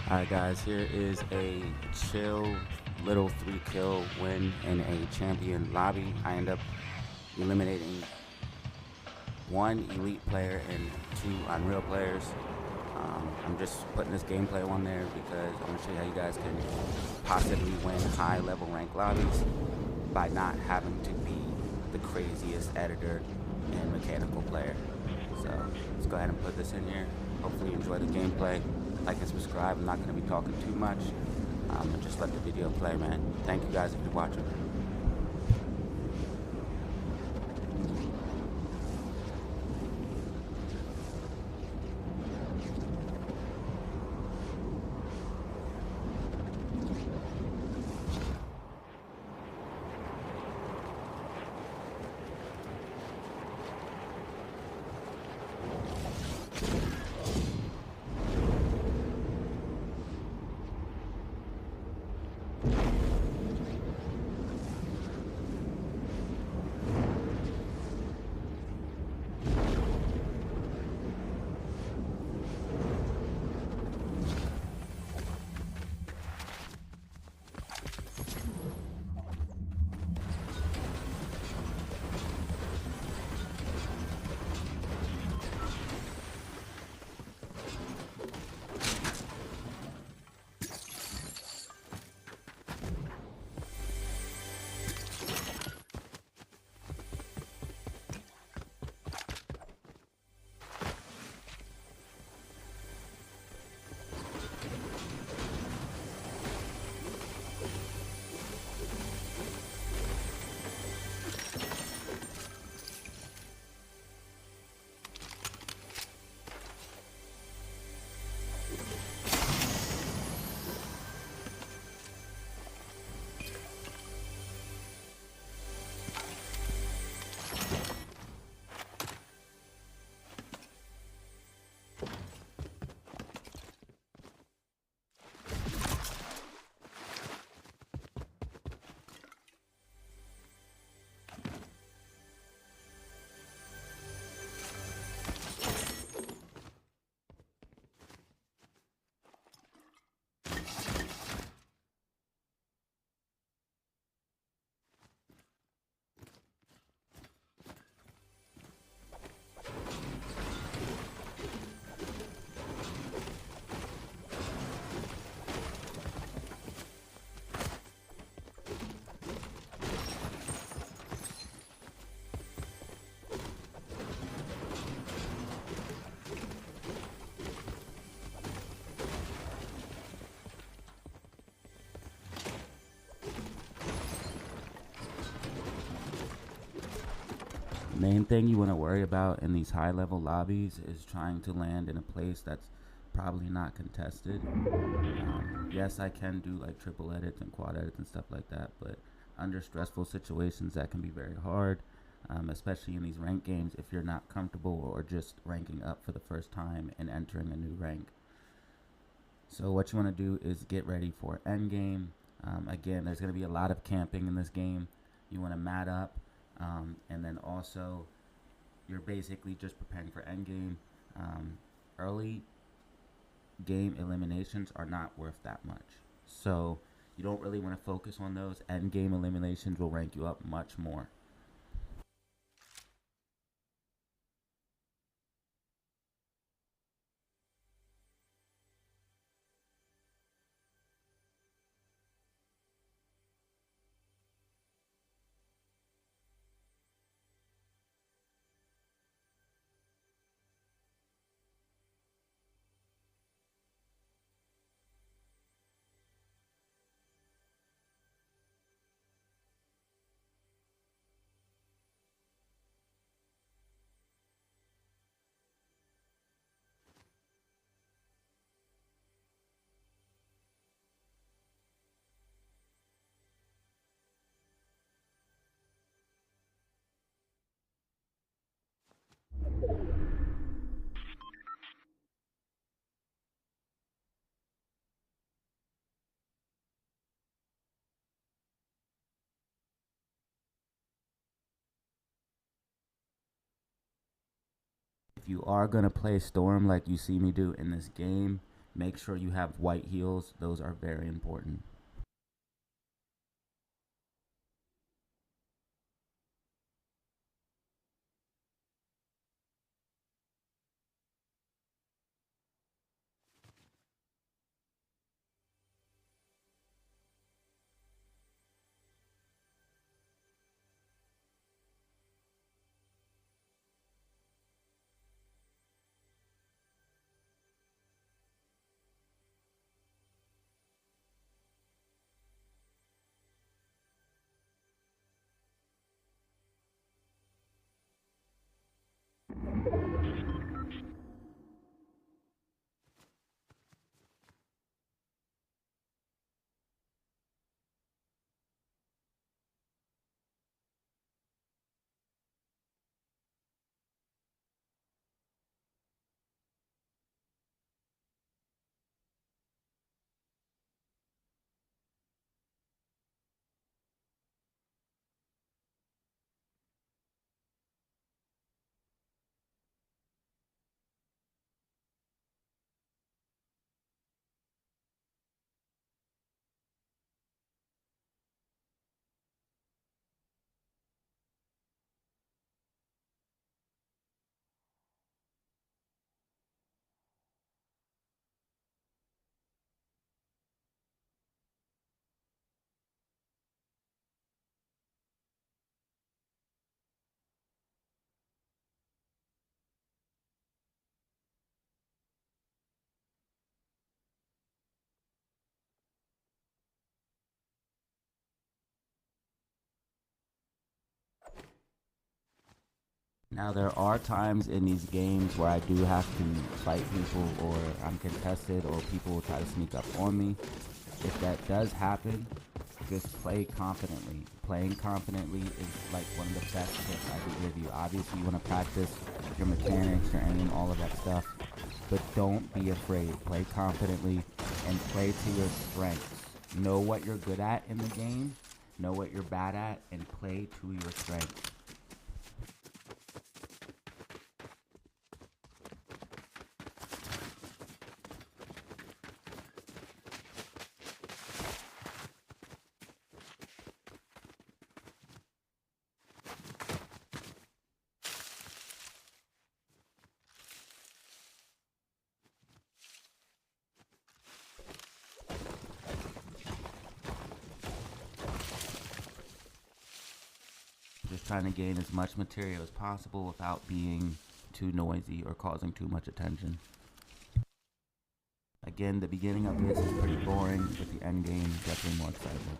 Alright guys, here is a chill little 3-kill win in a champion lobby. I end up eliminating one elite player and two unreal players. I'm just putting this gameplay on there because I want to show you how you guys can possibly win high level rank lobbies by not having to be the craziest editor and mechanical player. So let's go ahead and put this in here. Hopefully you enjoy the gameplay. Like and subscribe. I'm not going to be talking too much. And just let the video play, man. Thank you guys if you're watching. Main thing you want to worry about in these high level lobbies is trying to land in a place that's probably not contested. Yes, I can do like triple edits and quad edits and stuff like that, but under stressful situations that can be very hard, especially in these rank games if you're not comfortable or just ranking up for the first time and entering a new rank. So what you want to do is get ready for end game. Again, there's going to be a lot of camping in this game. You want to mat up, and then also you're basically just preparing for end game. Early game eliminations are not worth that much, so you don't really want to focus on those. End game eliminations will rank you up much more. If you are going to play Storm like you see me do in this game, Make sure you have white heels. Those are very important. Now, there are times in these games where I do have to fight people, or I'm contested, or people will try to sneak up on me. If that does happen, just play confidently. Playing confidently is like one of the best tips I could give you. Obviously, you want to practice your mechanics, your aim, all of that stuff, but don't be afraid. Play confidently and play to your strengths. Know what you're good at in the game, know what you're bad at, and play to your strengths. Just trying to gain as much material as possible without being too noisy or causing too much attention. Again, the beginning of this is pretty boring, but the end game is definitely more exciting.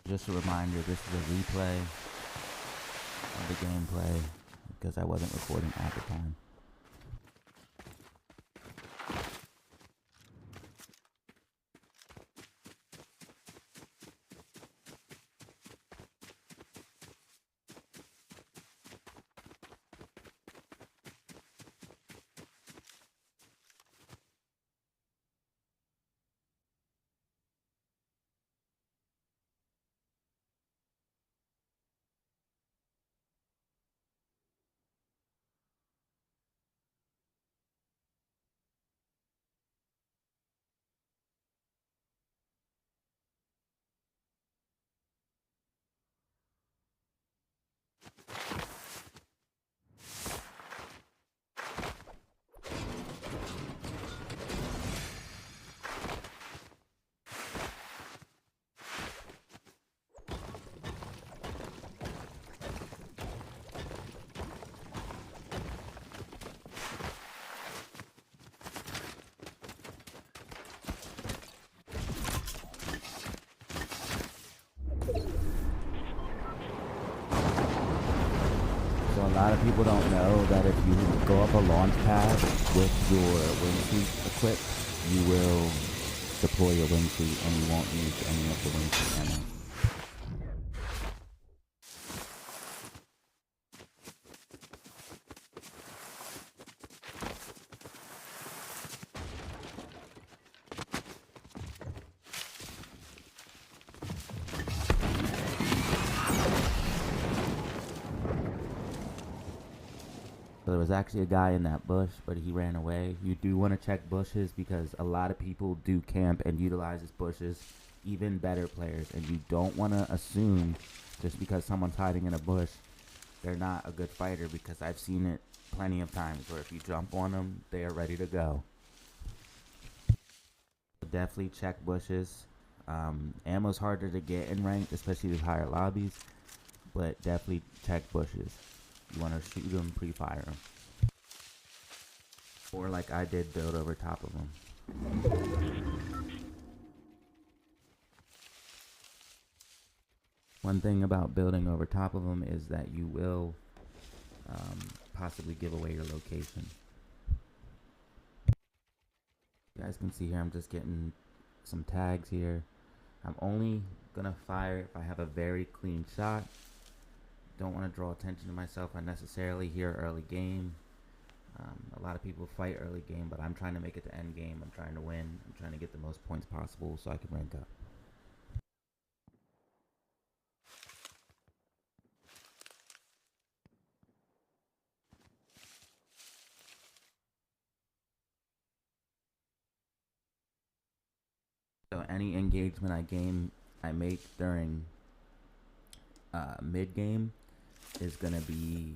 Just a reminder, this is a replay of the gameplay because I wasn't recording at the time. So a lot of people don't know that if you go up a launch pad with your wingsuit equipped, you will deploy your wingsuit and you won't use any of the wingsuit ammo. So there was actually a guy in that bush, but he ran away. You do want to check bushes because a lot of people do camp and utilizes bushes, even better players. And you don't want to assume just because someone's hiding in a bush, they're not a good fighter, because I've seen it plenty of times where if you jump on them, they are ready to go. Definitely check bushes. Ammo's harder to get in ranked, especially with higher lobbies, but definitely check bushes. You want to shoot them, pre-fire them. Or like I did, build over top of them. One thing about building over top of them is that you will possibly give away your location. You guys can see here I'm just getting some tags here. I'm only gonna fire if I have a very clean shot. Don't want to draw attention to myself unnecessarily here early game. A lot of people fight early game, but I'm trying to make it to end game. I'm trying to win. I'm trying to get the most points possible so I can rank up. So any engagement I make during mid game is gonna be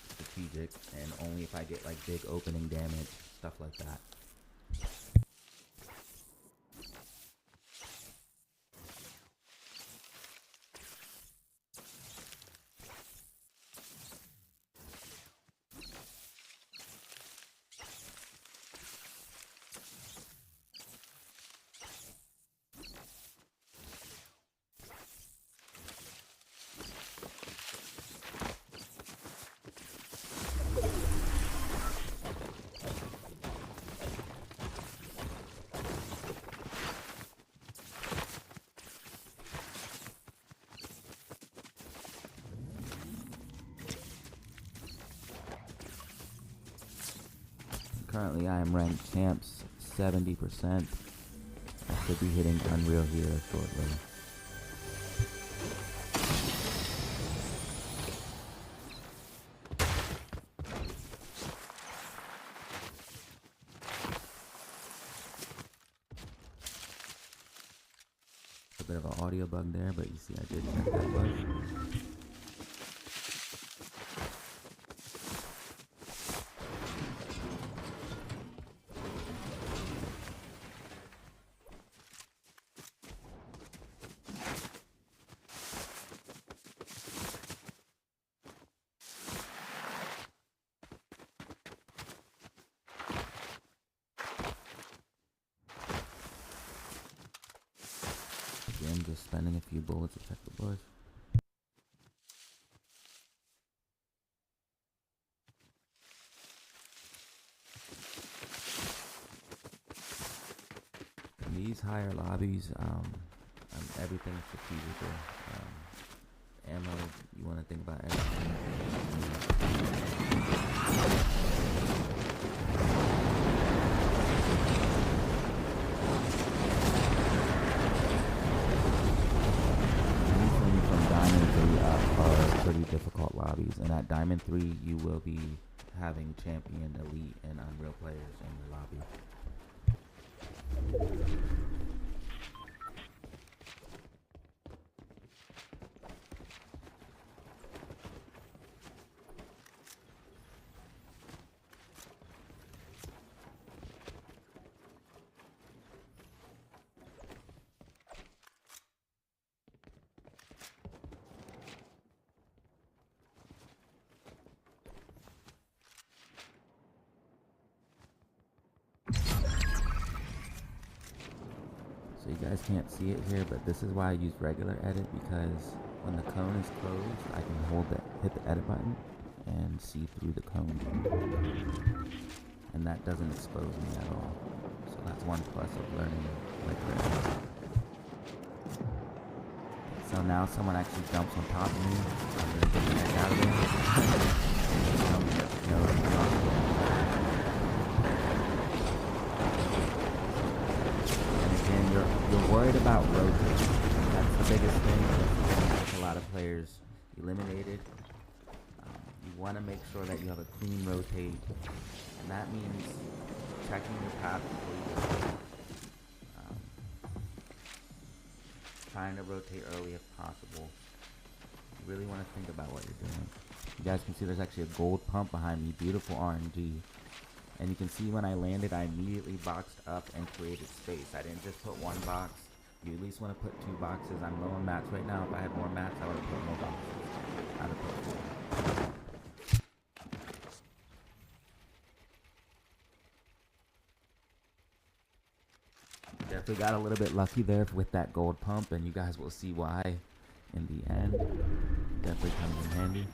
strategic, and only if I get like big opening damage, stuff like that. Currently I am ranked champs 70%. I should be hitting Unreal here shortly. A bit of an audio bug there, but you see I did check that bug. Again, just spending a few bullets to check the bush. In these higher lobbies, everything's strategical. Ammo, you want to think about everything. Pretty difficult lobbies, and at Diamond 3 you will be having champion, elite, and unreal players in the lobby. So you guys can't see it here, but this is why I use regular edit, because when the cone is closed, I can hit the edit button and see through the cone. And that doesn't expose me at all. So that's one plus of learning regular edit. So now someone actually jumps on top of me. I'm gonna get the heck out of there. You're worried about rotating. That's the biggest thing. A lot of players eliminated. You want to make sure that you have a clean rotate, and that means checking your path before you go. Trying to rotate early if possible. You really want to think about what you're doing. You guys can see there's actually a gold pump behind me. Beautiful RNG. And you can see when I landed, I immediately boxed up and created space. I didn't just put one box. You at least want to put 2 boxes. I'm low on mats right now. If I had more mats, I would have put more boxes. I would have put 4. Definitely got a little bit lucky there with that gold pump, and you guys will see why in the end. Definitely comes in handy.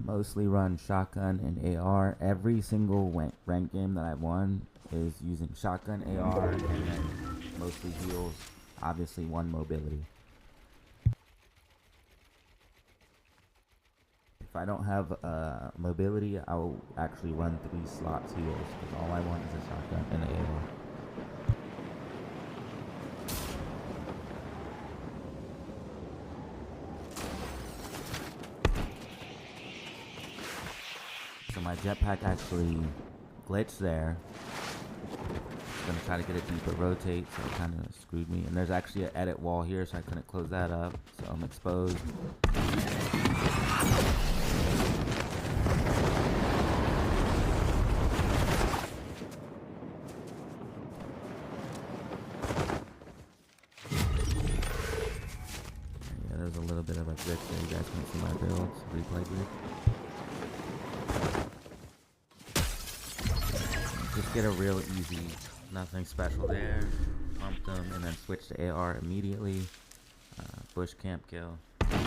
Mostly run shotgun and AR. Every single rank game that I've won is using shotgun, AR, and then mostly heals. Obviously, 1 mobility. If I don't have mobility, I'll actually run 3 slots heals because all I want is a shotgun and an AR. So my jetpack actually glitched there. Gonna try to get a deeper rotate, so it kind of screwed me. And there's actually an edit wall here, so I couldn't close that up. So I'm exposed. Yeah, there's a little bit of a glitch there. You guys can see my builds. Replay glitch. Just get a real easy, nothing special there. Pump them and then switch to AR immediately. Bush camp kill. And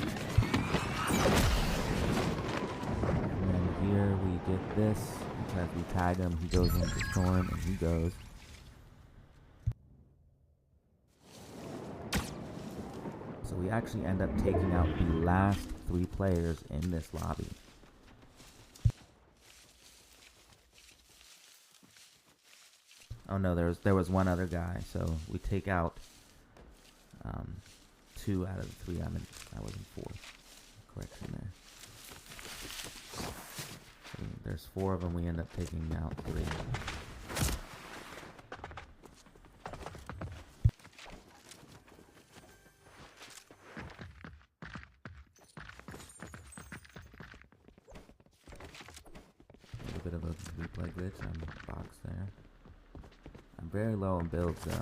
then here we get this because we tag him. He goes into storm and he goes. So we actually end up taking out the last 3 players in this lobby. Oh no, there was one other guy, so we take out 2 out of the 3. I was in 4. Correction there. So there's 4 of them. We end up taking out 3. A little bit of a replay glitch on the box there. I'm very low on builds though.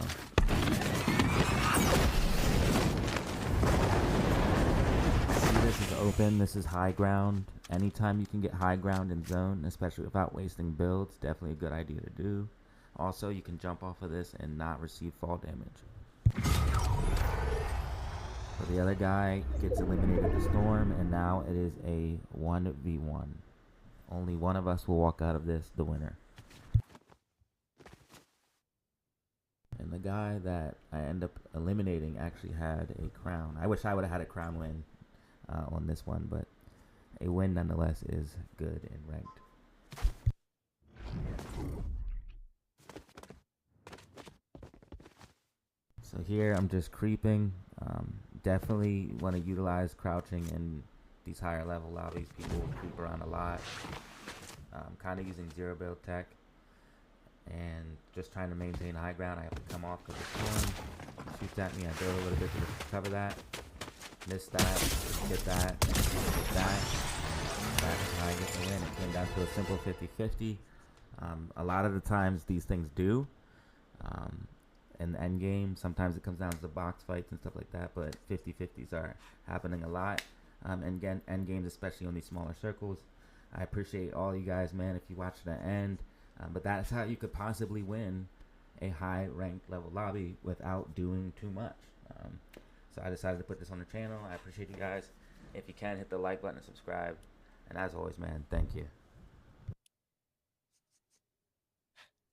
See, this is open. This is high ground. Anytime you can get high ground in zone, especially without wasting builds, definitely a good idea to do. Also, you can jump off of this and not receive fall damage. So the other guy gets eliminated the storm, and now it is a 1v1. Only one of us will walk out of this the winner. And the guy that I end up eliminating actually had a crown. I wish I would have had a crown win on this one, but a win nonetheless is good and ranked. So here I'm just creeping. Definitely want to utilize crouching in these higher level lobbies. People creep around a lot. Kind of using 0 build tech. And just trying to maintain high ground. I have to come off because the storm shoots at me. I build a little bit to cover that. Miss that. Get that. Get that. That's how I get the win. It came down to a simple 50-50. A lot of the times these things do. In the end game, sometimes it comes down to the box fights and stuff like that. But 50-50s are happening a lot. And again, end games, especially on these smaller circles. I appreciate all you guys, man, if you watch to the end. But that's how you could possibly win a high ranked level lobby without doing too much. So I decided to put this on the channel. I appreciate you guys. If you can, hit the like button and subscribe. And as always, man, thank you.